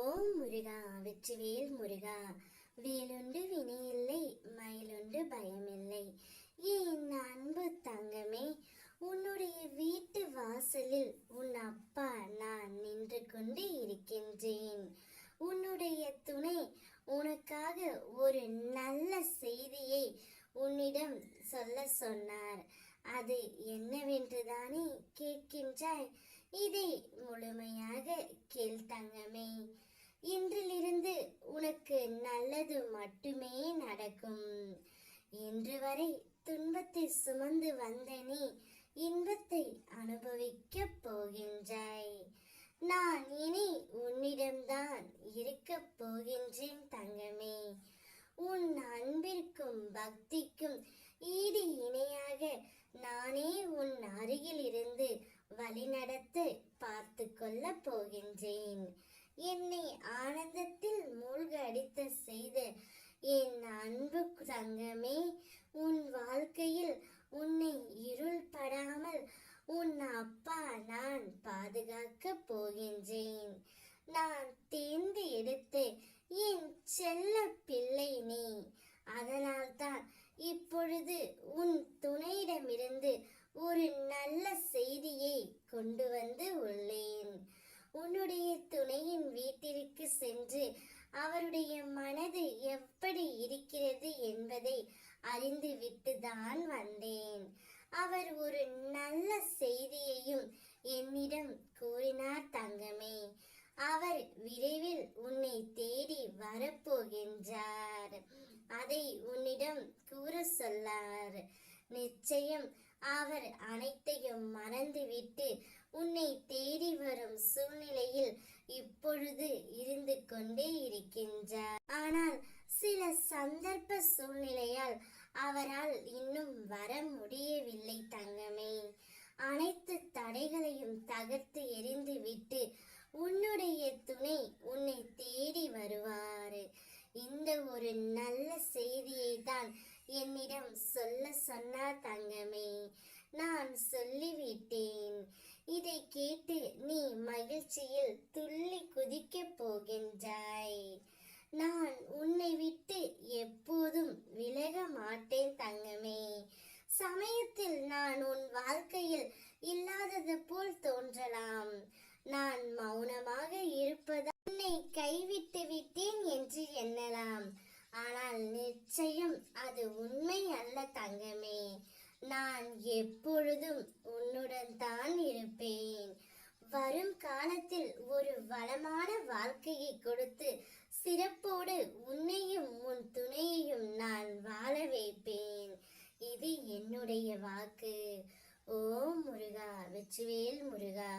ஓம் முருகா வெற்றிவேல் முருகா. வேலுண்டு வினையில்லை, மயிலுண்டு பயமில்லை. என் அன்பு தங்கமே, உன்னுடைய வீட்டு வாசலில் உன் அப்பா நான் நின்று கொண்டு இருக்கின்றேன். உன்னுடைய துணை உனக்காக ஒரு நல்ல செய்தியை உன்னிடம் சொல்ல சொன்னார். அது என்னவென்றுதானே கேட்கின்றாய்? இதை முழுமையாக கேள் தங்கமே. இன்றிலிருந்து உனக்கு நல்லது மட்டுமே நடக்கும். இன்று வரை துன்பத்தை சுமந்து வந்த நீ இன்பத்தை அனுபவிக்கப் போகின்றாய். நான் இனி உன்னிடம்தான் இருக்கப் போகின்றேன் தங்கமே. உன் அன்பிற்கும் பக்திக்கும் ஈடு இணையாக நானே உன் அருகில் இருந்து வழிநடத்த பார்த்து கொள்ள போகின்றேன். என்னை ஆனந்தத்தில் மூழ்க அடித்த செய்த என் அன்பு தங்கமே, உன் வாழ்க்கையில் உன்னை இருள் படாமல் உன் அப்பா நான் பாதுகாக்க போகின்றேன். நான் தேர்ந்து எடுத்து என் செல்ல பிள்ளை நீ. அதனால்தான் இப்பொழுது உன் துணையிடமிருந்து ஒரு நல்ல செய்தியை கொண்டு வந்து உள்ளேன். உன்னுடைய துணையின் வீட்டிற்கு சென்று அவருடைய மனது எப்படி இருக்கிறது என்பதை அறிந்து விட்டுதான் வந்தேன். அவர் ஒரு நல்ல செய்தியையும் என்னிடம் கூறினார் தங்கமே. அவர் விரைவில் உன்னை தேடி வரப்போகின்றார். அதை உன்னிடம் கூற சொல்லார். நிச்சயம் அவர் அனைத்தையும் மறந்துவிட்டு உன்னை தேடி வரும் சூழ்நிலையில் இப்பொழுது இருந்து கொண்டே இருக்கின்றார். ஆனால் சில சந்தர்ப்ப சூழ்நிலையால் அவரால் இன்னும் வர முடியவில்லை தங்கமே. அனைத்து தடைகளையும் தகர்த்து எறிந்துவிட்டு உன்னுடைய துணை உன்னை தேடி வருவார். இந்த ஒரு நல்ல செய்தியை தான் என்னிடம் சொல்ல சொன்னார் தங்கமே. நான் சொல்லிவிட்டேன். இதை கேட்டு நீ மகிழ்ச்சியில் துள்ளி குதிக்கப் போகின்றாய். நான் உன்னை விட்டு எப்போதும் விலக மாட்டேன் தங்கமே. சமயத்தில் நான் உன் வாழ்க்கையில் இல்லாதது போல் தோன்றலாம். நான் மௌனமாக இருப்பதால் உன்னை கைவிட்டு விட்டேன் என்று எண்ணலாம். ஆனால் நிச்சயம் அது உண்மை அல்ல தங்கமே. நான் எப்பொழுதும் உன்னுடன் தான் இருப்பேன். வரும் காலத்தில் ஒரு வளமான வாழ்க்கையை கொடுத்து சிறப்போடு உன்னையும் உன் துணையையும் நான் வாழ வைப்பேன். இது என்னுடைய வாக்கு. ஓம் முருகா வெற்றிவேல் முருகா.